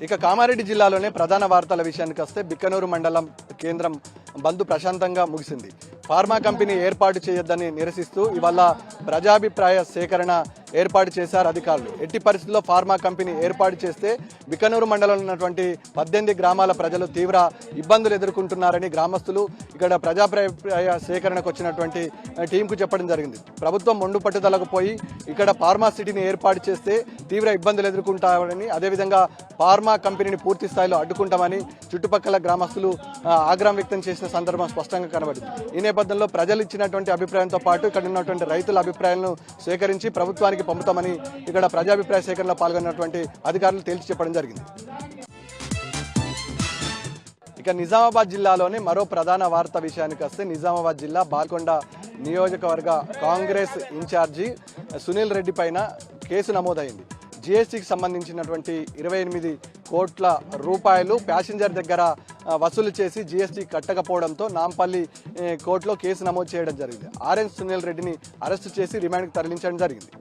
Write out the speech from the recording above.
ఇక కామారెడ్డి జిల్లాలోనే ప్రధాన వార్తల విషయానికి వస్తే బిక్కనూరు మండలం కేంద్రం బంద్ ప్రశాంతంగా ముగిసింది. ఫార్మా కంపెనీ ఏర్పాటు చేయొద్దని నిరసిస్తూ ఇవాళ ప్రజాభిప్రాయ సేకరణ ఏర్పాటు చేశారు అధికారులు. ఎట్టి పరిస్థితుల్లో ఫార్మా కంపెనీ ఏర్పాటు చేస్తే బిక్కనూరు మండలంలో ఉన్నటువంటి 18 గ్రామాల ప్రజలు తీవ్ర ఇబ్బందులు ఎదుర్కొంటున్నారని గ్రామస్తులు ఇక్కడ ప్రజాభిప్రాయ సేకరణకు వచ్చినటువంటి టీంకు చెప్పడం జరిగింది. ప్రభుత్వం మొండు పట్టుదలకు పోయి ఇక్కడ ఫార్మా సిటీని ఏర్పాటు చేస్తే తీవ్ర ఇబ్బందులు ఎదుర్కొంటారని, అదేవిధంగా ఫార్మా కంపెనీని పూర్తి స్థాయిలో అడ్డుకుంటామని చుట్టుపక్కల గ్రామస్తులు ఆగ్రహం వ్యక్తం చేసిన సందర్భం స్పష్టంగా కనబడింది. ఈ నేపథ్యంలో ప్రజలు ఇచ్చినటువంటి అభిప్రాయంతో పాటు ఇక్కడ ఉన్నటువంటి రైతుల అభిప్రాయాలను సేకరించి ప్రభుత్వానికి పంపుతామని ఇక్కడ ప్రజాభిప్రాయ సేకరణలో పాల్గొన్నటువంటి అధికారులు తేల్చి చెప్పడం జరిగింది. ఇక నిజామాబాద్ జిల్లాలోని మరో ప్రధాన వార్త విషయానికి వస్తే నిజామాబాద్ జిల్లా బాల్కొండ నియోజకవర్గ కాంగ్రెస్ ఇన్ఛార్జి సునీల్ రెడ్డి పైన కేసు నమోదైంది. జిఎస్టీకి సంబంధించినటువంటి 28 కోట్ల రూపాయలు ప్యాసింజర్ దగ్గర వసూలు చేసి జిఎస్టీ కట్టకపోవడంతో నాంపల్లి కోర్టులో కేసు నమోదు చేయడం జరిగింది. ఆర్ఎన్ సునీల్ రెడ్డిని అరెస్టు చేసి రిమాండ్కి తరలించడం జరిగింది.